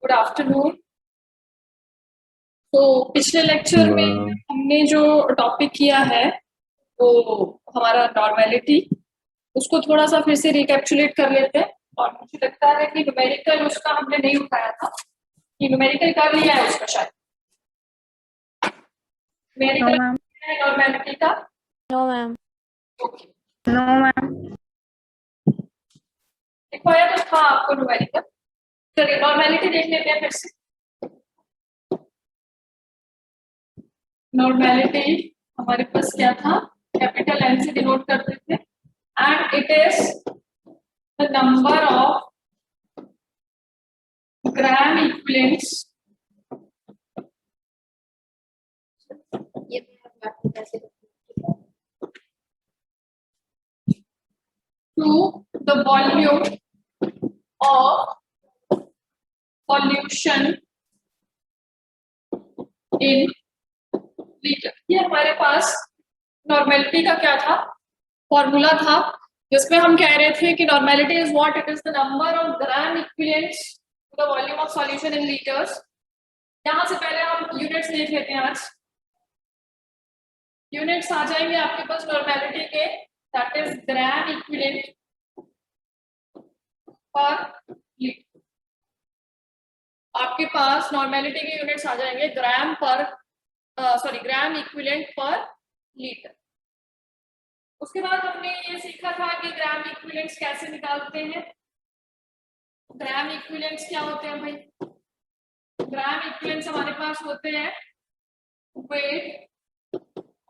Good afternoon. तो पिछले lecture में हमने जो टॉपिक किया है वो हमारा नॉर्मेलिटी, उसको थोड़ा सा फिर से रिकैप्चुलेट कर लेते हैं। और मुझे लगता है कि न्यूमेरिकल उसका हमने नहीं उठाया था, कि न्यूमेरिकल कर लिया है उसका शायद। न्यूमेरिकल है नॉर्मेलिटी का? No ma'am. Okay, no ma'am. दिखाया तो था आपको न्यूमेरिकल। चलिए नॉर्मेलिटी देख लेते हैं फिर से। नॉर्मेलिटी हमारे पास क्या था, कैपिटल एन से डिनोट करते थे, and it is the number of gram equivalents to the volume of solution in liter। ये हमारे पास नॉर्मेलिटी का क्या था, फॉर्मूला था, जिसमें हम कह रहे थे कि normality is what, it is the number of gram equivalents to the volume of solution in litres. यहां से पहले हम यूनिट्स देख लेते हैं। आज यूनिट्स आ जाएंगे आपके पास नॉर्मेलिटी के, दैट इज ग्राम इक्विवेलेंट पर लीटर। आपके पास नॉर्मेलिटी के यूनिट्स आ जाएंगे ग्राम पर ग्राम इक्विवेलेंट पर लीटर। उसके बाद हमने ये सीखा था कि ग्राम इक्विवेलेंट्स कैसे निकालते हैं। ग्राम इक्विवेलेंट्स क्या होते हैं भाई? ग्राम इक्विवेलेंट्स हमारे पास होते हैं weight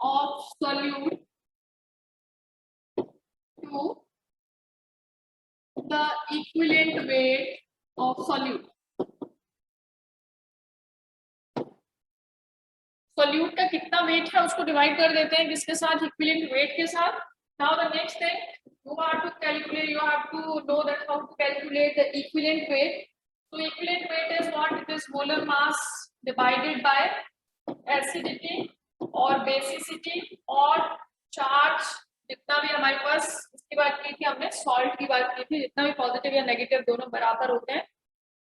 of solute to the equivalent weight of solute. Solute का कितना वेट है उसको डिवाइड कर देते हैं किसके साथ, इक्विवेलेंट वेट के साथ। Now the next thing you have to calculate, you have to know that how to calculate the equivalent weight. So equivalent weight is what? It is molar mass divided by acidity और basicity और charge। जितना भी हमारे पास इसकी बात की थी हमने, सॉल्ट की बात की थी, जितना भी पॉजिटिव या नेगेटिव दोनों बराबर होते हैं,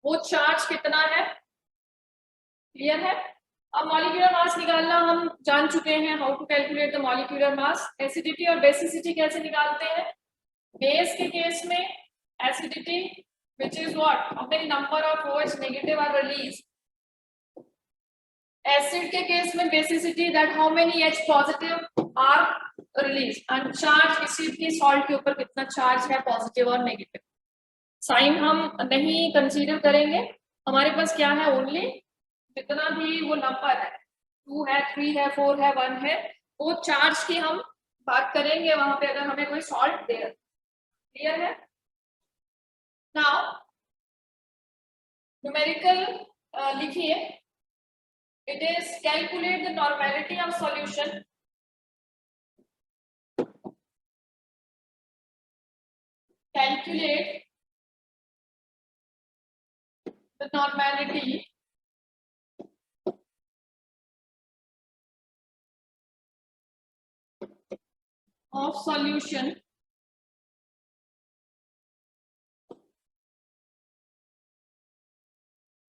वो चार्ज कितना है, क्लियर है। अब मॉलिक्यूलर मास निकालना हम जान चुके हैं, how to calculate the molecular mass. Acidity और बेसिसिटी कैसे निकालते हैं? बेस के केस में acidity which is what, how many number of OH negative are released। Acid के केस में basicity, that how many H positive are released। and charge किसी भी सॉल्ट के ऊपर कितना चार्ज है, पॉजिटिव और नेगेटिव। साइन हम नहीं कंसीडर करेंगे, हमारे पास क्या है, ओनली जितना भी वो नंबर है, 2 है, 3 है, 4 है, 1 है, वो चार्ज की हम बात करेंगे वहां पे अगर हमें कोई सॉल्ट दे। क्लियर है। नाउ न्यूमेरिकल लिखिए, it is calculate the normality of solution calculate the normality of solution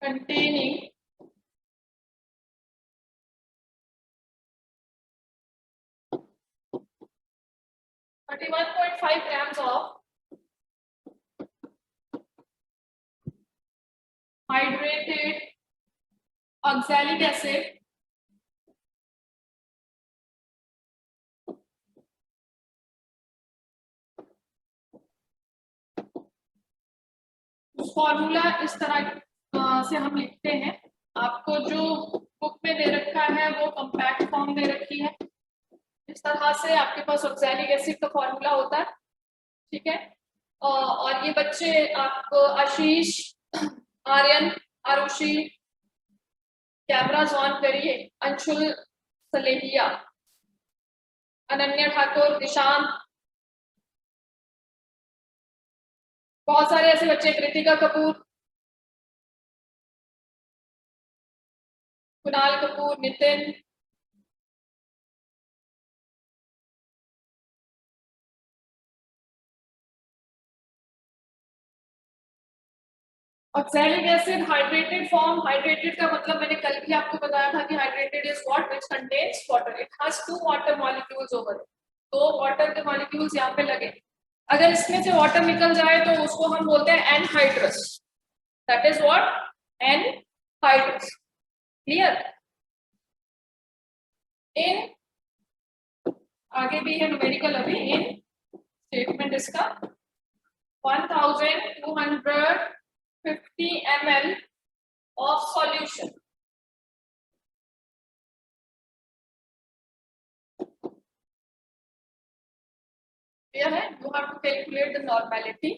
containing 31.5 grams of hydrated oxalic acid formula इस तरह से हम लिखते हैं। आपको जो बुक में दे रखा है वो कॉम्पैक्ट फॉर्म में रखी है, इस तरह से आपके पास ऑक्सैलिक एसिड का फॉर्मूला होता है, ठीक है। और ये बच्चे आपको आशीष, आर्यन, आरुषि, कैमरास ऑन करिए, अंशुल सलेहिया, अनन्या ठाकुर, निशांत, बहुत सारे ऐसे बच्चे, Kritika Kapoor, Kunal Kapoor, Nitin, oxalic acid hydrated form, hydrated का मतलब मैंने कल भी आपको बताया था कि hydrated is what which contains water, it has 2 water molecules over, 2 water के मॉलिक्यूल्स यहाँ पे लगे, अगर इसमें से वाटर निकल जाए तो उसको हम बोलते हैं anhydrous, that is what anhydrous, clear. इन आगे भी है न्यूमेरिकल अभी, इन स्टेटमेंट इसका 1250 ml of solution clear है, you have to calculate the normality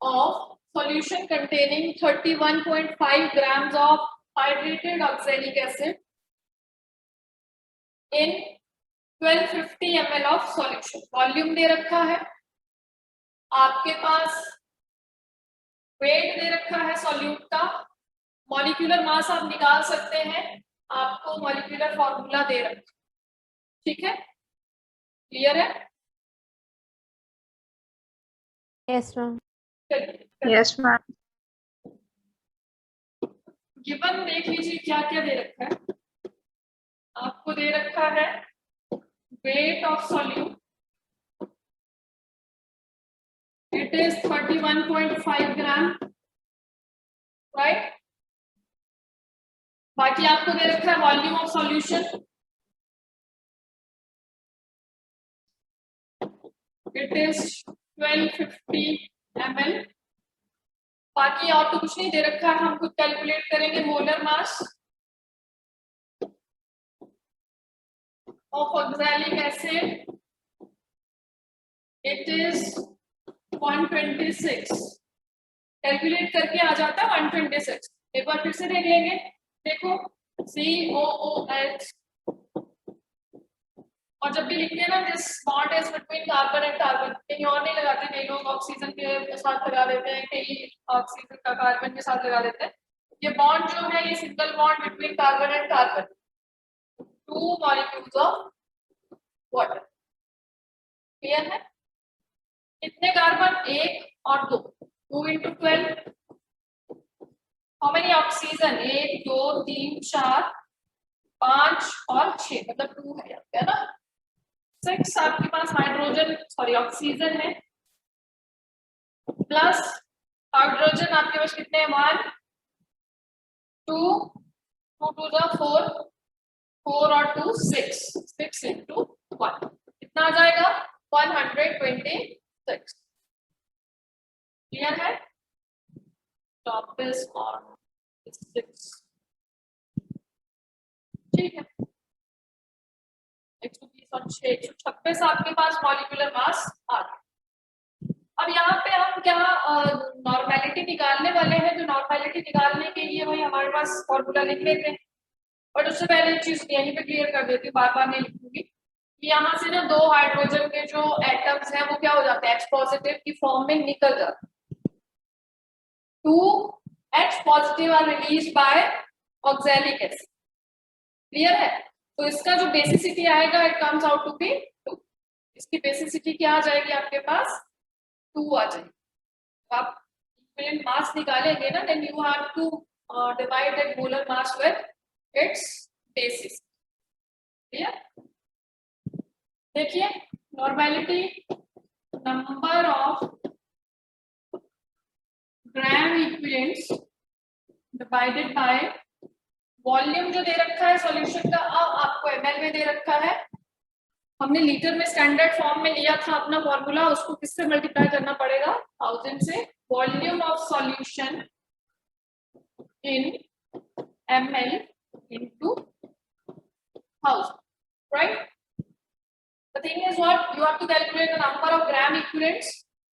of solution containing 31.5 grams of hydrated oxalic acid in 1250 ml of solution। Volume दे रखा है आपके पास, वेट दे रखा है सॉल्यूट का, मॉलिक्यूलर मास आप निकाल सकते हैं, आपको मॉलिक्यूलर फॉर्मूला दे रखा, ठीक है, क्लियर है। Yes, ma'am. Yes, ma'am. Given देख लीजिए क्या क्या दे रखा है, आपको दे रखा है wait of solute, it is 31.5 gram, right. बाकी आपको दे रखा है volume of solution, it is 1250 ml। बाकी और तो कुछ नहीं दे रखा है, हम खुद कैलकुलेट करेंगे। Molar mass of oxalic acid, it is 126, calculate करके आ जाता है 126। एक बार फिर से देख लेंगे, देखो COOH, और जब भी लिखते हैं ना this bond is between carbon and carbon, कहीं और नहीं लगाते, कई लोग ऑक्सीजन के साथ लगा देते हैं, कई ऑक्सीजन का कार्बन के साथ लगा देते हैं। ये बॉन्ड जो है ये single bond between carbon and carbon, 2 molecules of water, clear है। कितने कार्बन, 1 और 2, 2 into 12, हाउ मेनी ऑक्सीजन, 1 2 3 4 5 और 6, मतलब 2 है ना। 6 आपके पास हाइड्रोजन सॉरी ऑक्सीजन है, प्लस हाइड्रोजन आपके पास कितने हैं, 1 2 2 2 4 4 और 2 6, 6 into 1 कितना आ जाएगा, 126, क्लियर है। टॉप इज ऑन 6, ठीक है। 120 और 6, 126 आपके पास मॉलिक्यूलर मास आ गया। अब यहाँ पे हम क्या नॉर्मेलिटी निकालने वाले हैं, तो नॉर्मेलिटी निकालने के लिए वही हमारे पास फॉर्मूला लिख लेते हैं, और उससे पहले एक चीज यहीं पे क्लियर कर देती हूँ, बार बार नहीं लिखूंगी, कि यहाँ से ना 2 हाइड्रोजन के जो एटम्स हैं वो क्या हो जाते हैं, H पॉजिटिव की फॉर्म में निकल जाते हैं। 2 H positive are release by oxalic acid, clear है। तो इसका जो बेसिसिटी आएगा it comes out to be 2, इसकी बेसिसिटी क्या आ जाएगी आपके पास, 2 आ जाएगी। आप इक्विवेलेंट मास निकालेंगे ना, then you have to divide that molar mass with its basis, clear. देखिए normality, number of gram equivalents divided by volume जो दे रखा है सॉल्यूशन का, अब आपको ml में दे रखा है, हमने लीटर में स्टैंडर्ड फॉर्म में लिया था अपना फॉर्मूला, उसको किससे मल्टीप्लाई करना पड़ेगा, 1000 से। Volume of solution in ml into 1000, right? The thing is what you have to calculate the number of gram equivalents,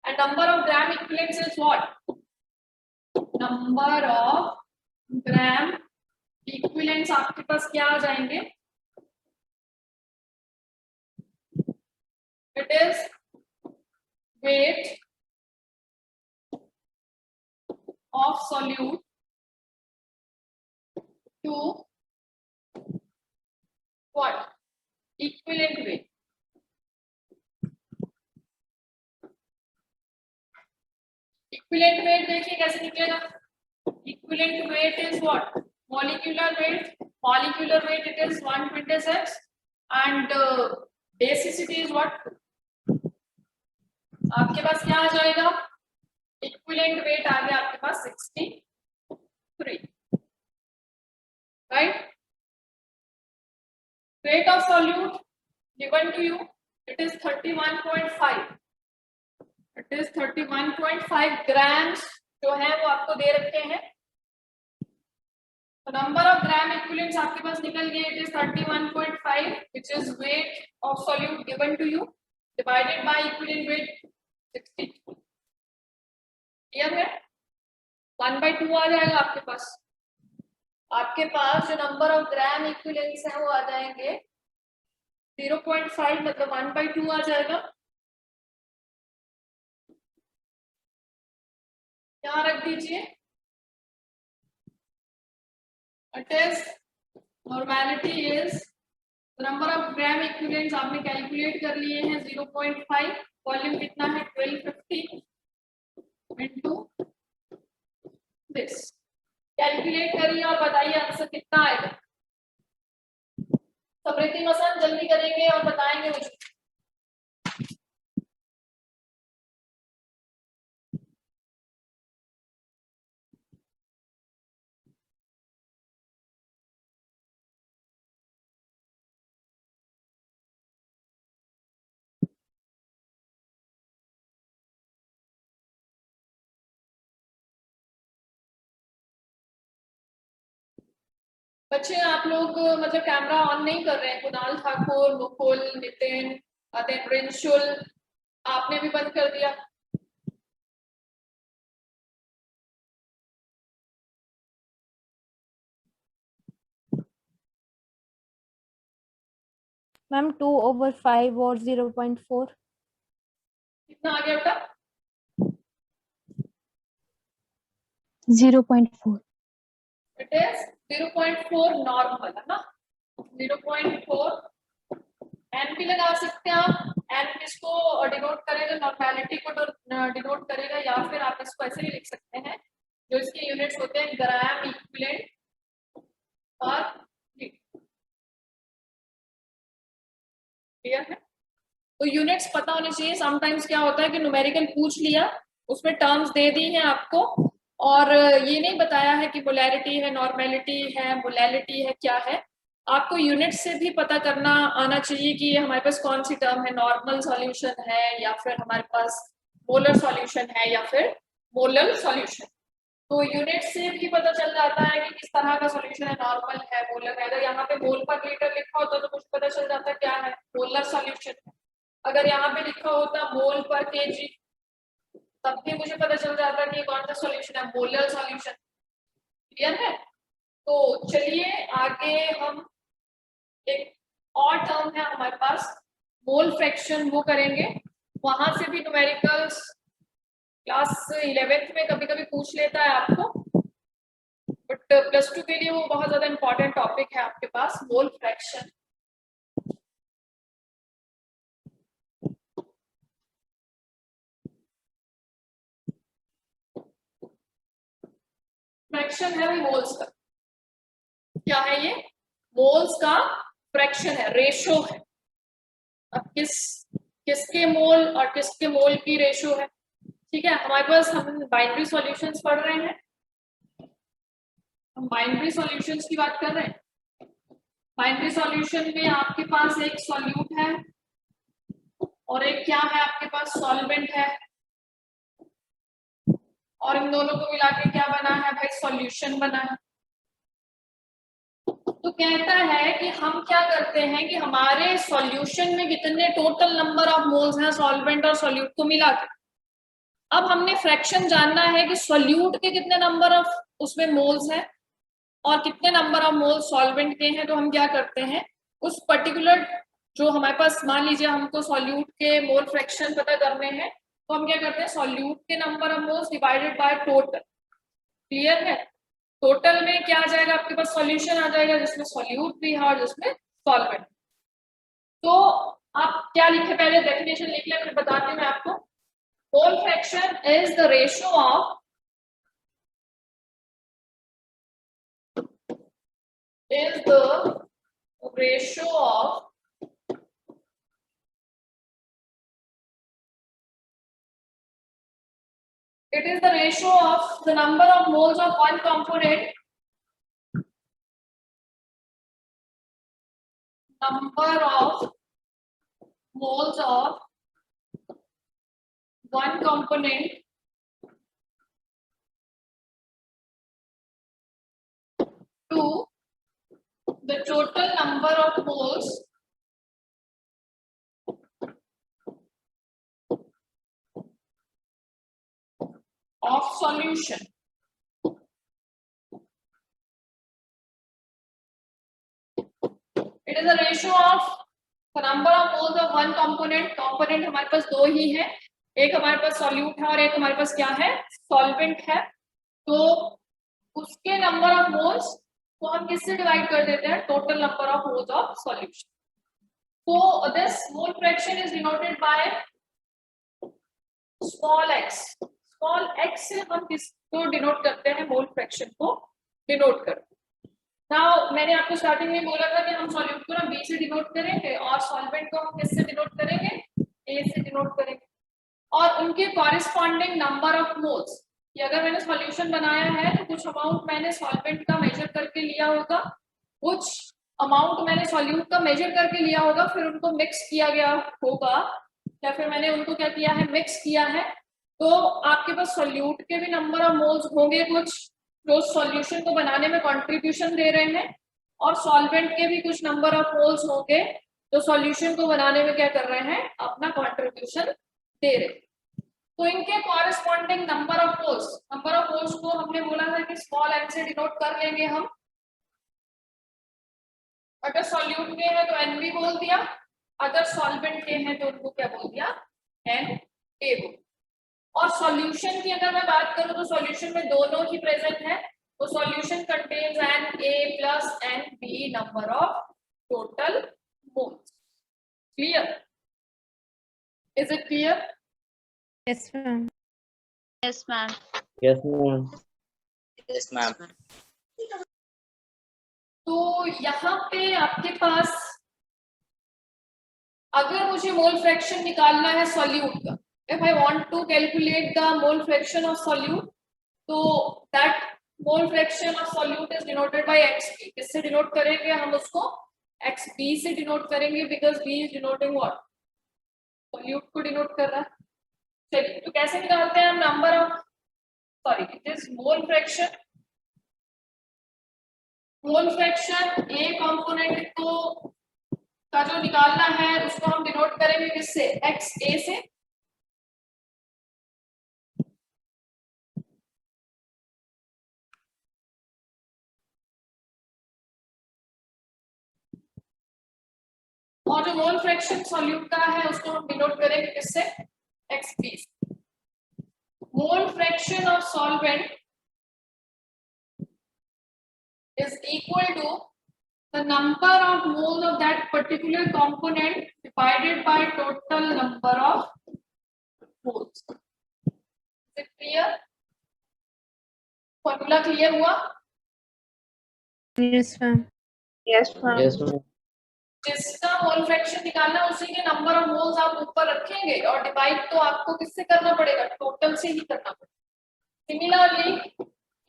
and number of gram equivalents is what, number of gram equivalents आपके पास क्या आ जाएंगे, it is weight of solute to what, equivalent weight, equivalent weight देखिए कैसे निकलेगा, Equivalent weight is what? Molecular weight. Molecular weight it is 126 and basicity is what? आपके पास क्या आ जाएगा? Equivalent weight आ गया आपके पास 63. Right? Weight of solute given to you, it is 31.5. It is 31.5 grams जो है वो आपको दे रखे हैं. तो number of gram equivalents आपके पास निकल गए. It is 31.5 which is weight of solute given to you divided by equivalent weight 60. Clear है? 1/2 आ जाएगा आपके पास. आपके पास जो नंबर ऑफ ग्राम इक्विवेलेंट्स है वो आ जाएंगे 0.5 मतलब 1/2 आ जाएगा. यहाँ रख दीजिए. It is normality is number of gram equivalents आपने कैलकुलेट कर लिए हैं 0.5. वॉल्यूम कितना है 1250 into this. कैलकुलेट करिए और बताइए आंसर कितना आएगा. समृद्धि मसान जल्दी करेंगे और बताएंगे मुझे. बच्चे आप लोग मतलब कैमरा ऑन नहीं कर रहे हैं. कुणाल ठाकुर, मुकुल, नितिन, देन रिंशुल, आपने भी बंद कर दिया. मैम 2/5 और 0.4. कितना आ गया बेटा? 0.4. इट इज 0.4 नॉर्मल है ना. 0.4 एन भी लगा सकते हैं आप. एन इसको डिनोट करेगा, नॉर्मेलिटी को डिनोट करेगा, या फिर आप इसको ऐसे भी लिख सकते हैं जो इसके यूनिट्स होते हैं ग्राम इक्विवेलेंट पर लीटर. क्लियर है? तो यूनिट्स पता होने चाहिए. समटाइम्स क्या होता है कि न्यूमेरिकल पूछ लिया, उसमें टर्म्स दे दी हैं आपको और ये नहीं बताया है कि मोलैरिटी है, नॉर्मेलिटी है, मोलैलिटी है, क्या है. आपको यूनिट से भी पता करना आना चाहिए कि हमारे पास कौन सी टर्म है. नॉर्मल सॉल्यूशन है या फिर हमारे पास मोलर सॉल्यूशन है या फिर मोलर सॉल्यूशन. तो यूनिट से भी पता चल जाता है कि किस तरह का सॉल्यूशन है, नॉर्मल है, मोलर है. अगर यहाँ पे मोल पर लीटर लिखा होता तो मुझे पता चल जाता क्या है, मोलर सॉल्यूशन है. अगर यहाँ पे लिखा होता मोल पर केजी तब भी मुझे पता चल जाता कि कौन सा सॉल्यूशन है, मोलर सॉल्यूशन. क्लियर है? तो चलिए आगे हम एक और टर्म है हमारे पास मोल फ्रैक्शन, वो करेंगे. वहां से भी न्यूमेरिकल्स क्लास 11th में कभी कभी पूछ लेता है आपको, बट +2 के लिए वो बहुत ज्यादा इंपॉर्टेंट टॉपिक है आपके पास, मोल फ्रैक्शन. फ्रैक्शन है वो मोल्स का. क्या है ये? मोल्स का फ्रैक्शन है, रेशो है. अब किसके मोल और किसके मोल की रेशो है. ठीक है, हमारे पास हम बाइनरी सॉल्यूशंस पढ़ रहे हैं. हम बाइनरी सॉल्यूशंस की बात कर रहे हैं. बाइनरी सॉल्यूशन में आपके पास एक सॉल्यूट है और एक क्या है आपके पास, सॉल्वेंट है. और इन दोनों को मिला के क्या बना है भाई, सॉल्यूशन बना है. तो कहता है कि हम क्या करते हैं कि हमारे सॉल्यूशन में कितने टोटल नंबर ऑफ मोल्स हैं सॉल्वेंट और सॉल्यूट को मिला के. अब हमने फ्रैक्शन जानना है कि सॉल्यूट के कितने नंबर ऑफ उसमें मोल्स हैं और कितने नंबर ऑफ मोल्स सॉल्वेंट के हैं. तो हम क्या करते हैं, उस पर्टिकुलर जो हमारे पास, मान लीजिए हमको सॉल्यूट के मोल फ्रैक्शन पता करने हैं, तो हम क्या करते हैं, सॉल्यूट के number of moles divided by total. Clear है? टोटल में क्या आ जाएगा आपके पास, सॉल्यूशन आ जाएगा जिसमें सॉल्यूट भी है और जिसमें सॉल्वेंट. तो आप क्या लिखे, पहले डेफिनेशन लिख लें फिर बताती हूँ मैं आपको. Mole fraction is the ratio of is the ratio of the number of moles of one component, number of moles of one component to the total number of moles of solution. It is a ratio of the number of moles of one component. Component हमारे पास दो ही है, एक हमारे पास solute है और एक हमारे पास क्या है, सॉल्वेंट है. तो उसके नंबर ऑफ मोल्स को हम किससे डिवाइड कर देते हैं, total number of moles of solution. So this mole fraction is denoted by small x. Small x से हम किसको डिनोट करते हैं, मोल फ्रैक्शन को डिनोट करते हैं. Now मैंने आपको स्टार्टिंग में बोला था कि हम सॉल्यूट को ना B से डिनोट करेंगे और सॉल्वेंट को हम किससे डिनोट करेंगे, A से डिनोट करेंगे. और उनके कॉरेस्पॉन्डिंग नंबर ऑफ मोल्स, कि अगर मैंने सॉल्यूशन बनाया है तो कुछ अमाउंट मैंने सॉल्वेंट का मेजर करके लिया होगा, कुछ अमाउंट मैंने सॉल्यूट का मेजर करके लिया होगा, फिर उनको मिक्स किया गया होगा, या फिर मैंने उनको क्या किया है, मिक्स किया है. तो आपके पास सॉल्यूट के भी नंबर ऑफ मोल्स होंगे कुछ जो सॉल्यूशन को बनाने में कंट्रीब्यूशन दे रहे हैं, और सॉल्वेंट के भी कुछ नंबर ऑफ मोल्स होंगे जो सॉल्यूशन को बनाने में क्या कर रहे हैं, अपना कंट्रीब्यूशन दे रहे हैं. तो इनके कॉरेस्पॉन्डिंग नंबर ऑफ मोल्स को हमने बोला था कि स्मॉल n से डिनोट कर लेंगे हम. अगर सॉल्यूट के हैं तो NB बोल दिया, अगर सॉल्वेंट के हैं तो उनको क्या बोल दिया, NA बोल. और सॉल्यूशन की अगर मैं बात करूं तो सॉल्यूशन में दोनों ही प्रेजेंट है, तो solution contains NA plus NB number of total moles. Clear? Is it clear? Yes, ma'am. Yes, ma'am. Yes, ma'am. Yes, ma'am. तो यहाँ पे आपके पास अगर मुझे मोल फ्रैक्शन निकालना है सॉल्यूट का, if I want to calculate the mole fraction of solute, तो that mole fraction of solute is denoted by xb. किससे डिनोट करेंगे हम उसको, xb से डिनोट करेंगे, because b is denoting what, solute को डिनोट कर रहा है. चलिए, तो कैसे निकालते हैं हम number of, sorry it is mole fraction. Mole fraction A component को का जो निकालना है उसको हम डिनोट करेंगे किससे, XA से. और जो मोल फ्रैक्शन सॉल्यूट का है उसको हम डिनोट करेंगे किससे, XB. Mole fraction of solvent is equal to the number of moles of that particular component divided by total number of moles. Is it clear? Formula clear हुआ? Yes, ma'am. Yes, ma'am. Yes, ma'am. जिसका mole fraction निकालना उसी के number of moles आप ऊपर रखेंगे और divide तो आपको किससे करना पड़ेगा, टोटल से ही करना पड़ेगा. Similarly,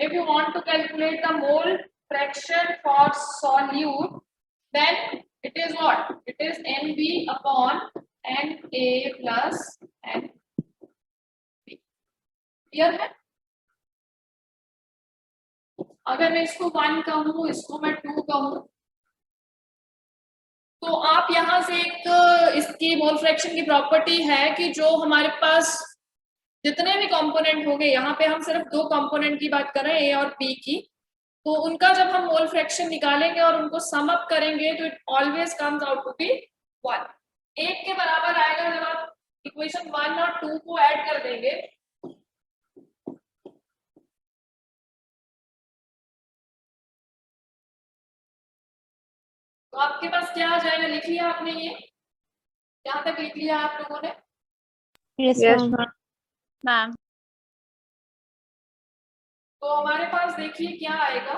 if you want to calculate the mole fraction for solute, then it is what, it is NB upon NA plus NB. Clear है? अगर मैं इसको 1 कहूँ, इसको मैं 2 कहूँ, तो आप यहां से एक इसकी मोल फ्रैक्शन की प्रॉपर्टी है कि जो हमारे पास जितने भी कंपोनेंट होंगे, यहाँ पे हम सिर्फ 2 कंपोनेंट की बात कर रहे हैं, ए और बी की, तो उनका जब हम मोल फ्रैक्शन निकालेंगे और उनको सम अप करेंगे तो it always comes out to be 1. 1 के बराबर आएगा जब आप इक्वेशन 1 और 2 को ऐड कर देंगे. तो आपके पास क्या आ जाएगा, लिख लिया आपने, ये यहाँ तक लिख लिया आप लोगों ने? Yes, Yes, ma'am. ma'am. Ma'am. तो हमारे पास देखिए क्या आएगा,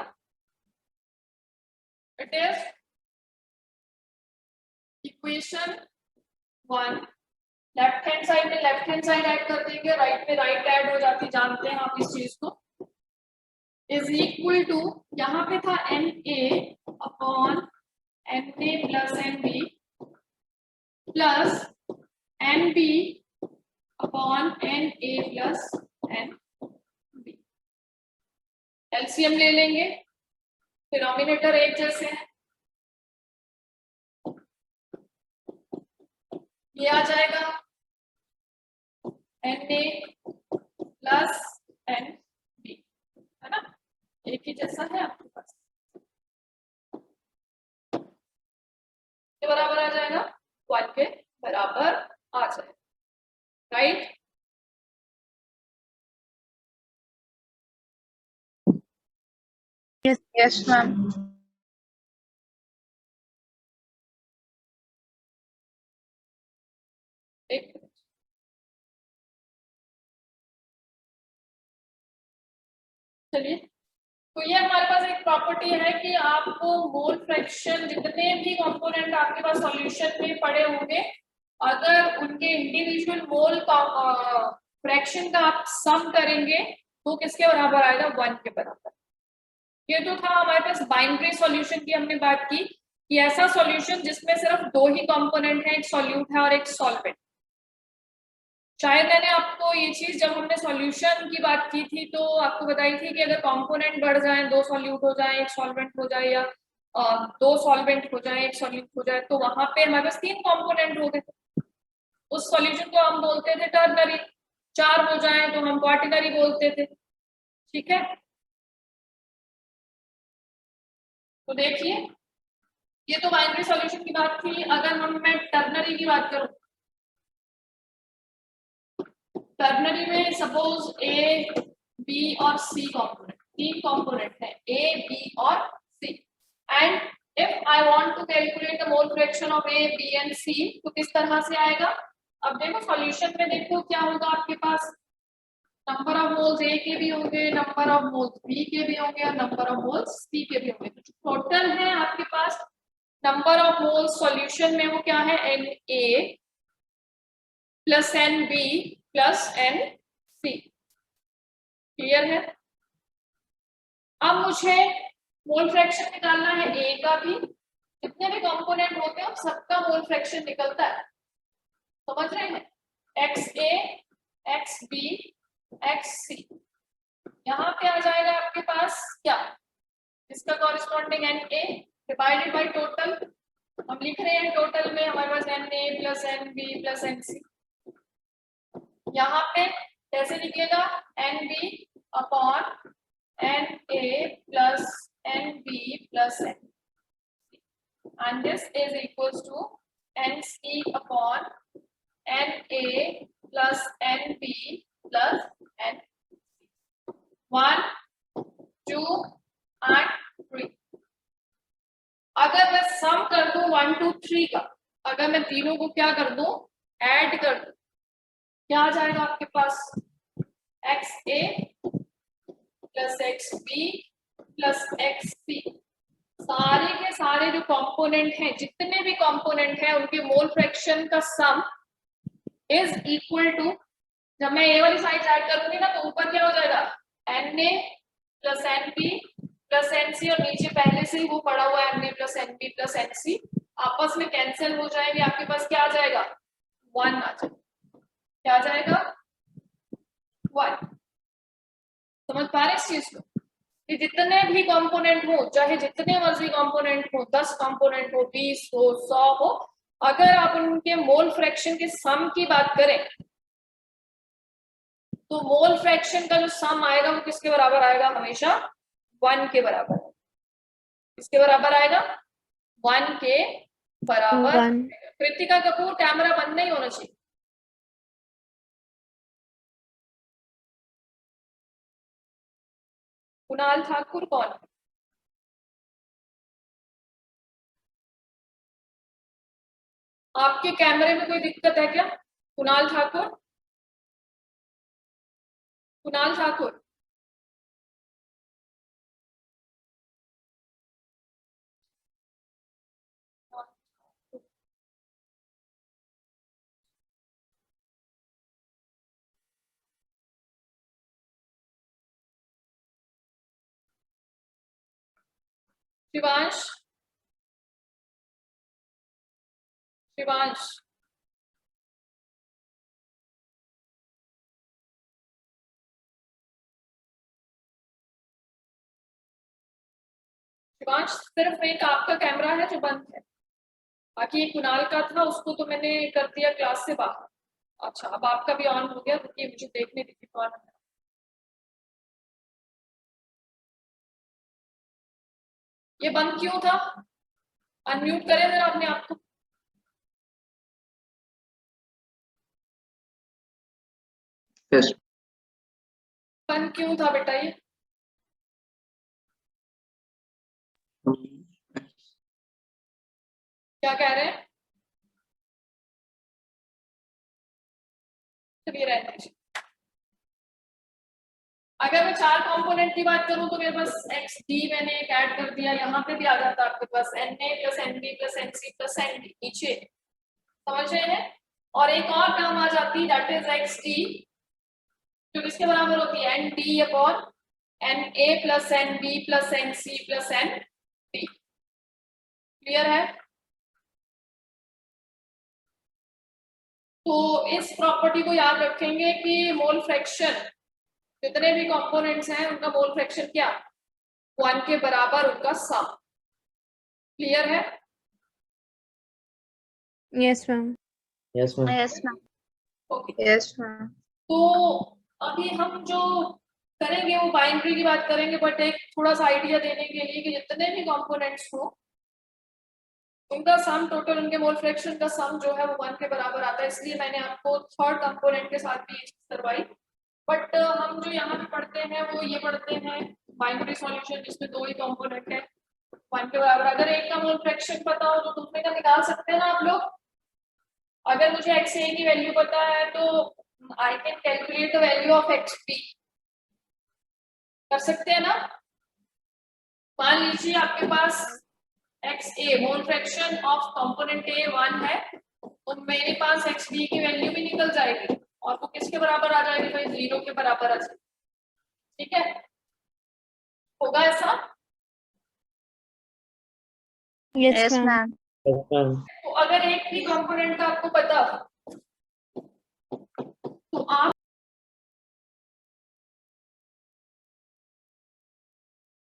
it is equation 1। Left hand side में लेफ्ट हैंड साइड ऐड कर देंगे, राइट में राइट ऐड हो जाती, जानते हैं आप इस चीज को। इज इक्वल टू, यहाँ पे था N A upon N A plus N B plus N B upon N A plus N B. LCM ले लेंगे, डिनोमिनेटर एक जैसे है, ये आ जाएगा N A plus N B, है ना, एक ही जैसा है आपके पास, ये बराबर आ जाएगा 1 के बराबर आ जाएगा, राइट। Yes, ma'am. एक चलिए, तो ये हमारे पास एक प्रॉपर्टी है कि आपको मोल फ्रैक्शन जितने भी कंपोनेंट आपके पास सॉल्यूशन में पड़े होंगे, अगर उनके इंडिविजुअल मोल फ्रैक्शन का आप सम करेंगे तो किसके बराबर आएगा, 1 के बराबर। ये तो था हमारे पास बाइनरी सॉल्यूशन की हमने बात की कि ऐसा सॉल्यूशन जिसमें सिर्फ 2 ही कंपोनेंट है, एक सॉल्यूट है और एक सॉल्वेंट। शायद मैंने आपको ये चीज जब हमने सॉल्यूशन की बात की थी तो आपको बताई थी कि अगर कंपोनेंट बढ़ जाए, 2 सॉल्यूट हो जाए, एक सॉल्वेंट हो जाए, या 2 सॉल्वेंट हो जाए, एक सॉल्यूट हो जाए, तो वहां पे हमारे पास 3 कंपोनेंट हो गए। उस सॉल्यूशन को हम बोलते थे टर्नरी। 4 हो जाए तो हम क्वार्टिनरी बोलते थे, ठीक है। तो देखिए, ये तो बाइनरी सॉल्यूशन की बात थी। अगर मैं टर्नरी की बात करूं, टर्नरी में सपोज ए, बी और सी कंपोनेंट, 3 कंपोनेंट है ए, बी और C, and if I want to calculate the mole fraction of A, B and C, तो किस तरह से आएगा। अब देखो सॉल्यूशन में, देखो क्या होगा आपके पास, नंबर ऑफ मोल्स ए के भी होंगे, नंबर ऑफ मोल्स बी के भी होंगे और नंबर ऑफ मोल्स सी के भी होंगे। तो टोटल है आपके पास नंबर ऑफ मोल्स सॉल्यूशन में, वो क्या है, N A plus N B plus N C. Clear है। अब मुझे मोल फ्रैक्शन निकालना है ए का भी, जितने भी कंपोनेंट होते हैं सबका मोल फ्रैक्शन निकलता है, समझ रहे हैं, X A, X B, X C. यहाँ पे आ जाएगा आपके पास क्या, इसका corresponding N A divided by total, हम लिख रहे हैं टोटल में हमारे पास N A plus N B plus N C. यहाँ पे कैसे लिखेगा, N B upon N A plus N B plus N, and this is equals to nc upon na plus nb plus n, 1 2 and 3। अगर मैं सम कर दूं 1 2 3 का, अगर मैं तीनों को क्या कर दूं, ऐड कर दूं, क्या आ जाएगा आपके पास, X A plus X B plus X C. सारे के सारे जो कंपोनेंट हैं, जितने भी कंपोनेंट हैं, उनके मोल फ्रैक्शन का सम इज इक्वल टू, जब मैं ए वाली साइड ऐड करूंगी ना तो ऊपर क्या हो जाएगा, N A plus N B plus N C, और नीचे पहले से ही वो पड़ा हुआ है N A plus N B plus N C, आपस में कैंसिल हो जाएंगे, आपके पास क्या आ जाएगा, 1 आ जाएगा। क्या आ जाएगा, 1। समझ पा रहे इस चीज को, कि जितने भी कंपोनेंट हो, चाहे जितने मर्जी कंपोनेंट हो, 10 कंपोनेंट हो, 20 हो, 100 हो, अगर आप उनके मोल फ्रैक्शन के सम की बात करें तो मोल फ्रैक्शन का जो सम आएगा वो किसके बराबर आएगा, हमेशा 1 के बराबर। किसके बराबर आएगा, 1 के बराबर। 1। कृतिका कपूर, कैमरा बंद नहीं होना चाहिए। कुणाल ठाकुर कौन है, आपके कैमरे में कोई दिक्कत है क्या, कुणाल ठाकुर, कुणाल ठाकुर। शिवांश, शिवांश, शिवांश, सिर्फ एक आपका कैमरा है जो बंद है, बाकी एक कुणाल का था, उसको तो मैंने कर दिया क्लास से बाहर। अच्छा, अब आपका भी ऑन हो गया, तो ये मुझे देखने दीजिए कौन है। ये बंद क्यों था? अनम्यूट करें जरा अपने आप को। Yes. बंद क्यों था बेटा ये? क्या कह रहे हैं? चलिए रहने दीजिए। अगर मैं 4 कंपोनेंट की बात करूं तो मेरे पास एक्स डी मैंने एक ऐड कर दिया, यहाँ पे भी आ जाता आपके पास N A plus N B plus N C plus N D नीचे, समझ रहे हैं? और एक और टर्म आ जाती है दैट इज एक्स डी, जो किसके बराबर होती है? N D upon N A plus N B plus N C plus N D. Clear है? तो इस प्रॉपर्टी को याद रखेंगे कि मोल फ्रैक्शन, जितने भी कंपोनेंट्स हैं उनका मोल फ्रैक्शन क्या? 1 के बराबर उनका सम। क्लियर है? Yes, ma'am. Yes, ma'am. Yes, ma'am. Okay. Yes, ma'am. तो अभी हम जो करेंगे वो बाइनरी की बात करेंगे, बट एक थोड़ा सा आइडिया देने के लिए कि जितने भी कंपोनेंट्स हो उनका सम टोटल, उनके मोल फ्रैक्शन का सम जो है वो 1 के बराबर आता है, इसलिए मैंने आपको थर्ड कंपोनेंट के साथ भी ये चीज करवाई। बट हम जो यहाँ पे पढ़ते हैं वो ये पढ़ते हैं बाइनरी सॉल्यूशन, जिसमें 2 ही कंपोनेंट है 1 के बराबर। अगर एक का मोल फ्रैक्शन पता हो तो दूसरे का निकाल सकते हैं ना आप लोग। अगर मुझे एक्स ए की वैल्यू पता है तो I can calculate the value of X B, कर सकते हैं ना? मान लीजिए आपके पास X A mole fraction of component A 1 है, तो मेरे पास एक्स बी की वैल्यू भी निकल जाएगी और वो किसके बराबर आ जाएगी भाई? 0 के बराबर आ जाएगी। ठीक है, होगा ऐसा? Yes, Yes, ma'am. ma'am. Yes, ma'am. तो अगर एक भी कंपोनेंट का आपको पता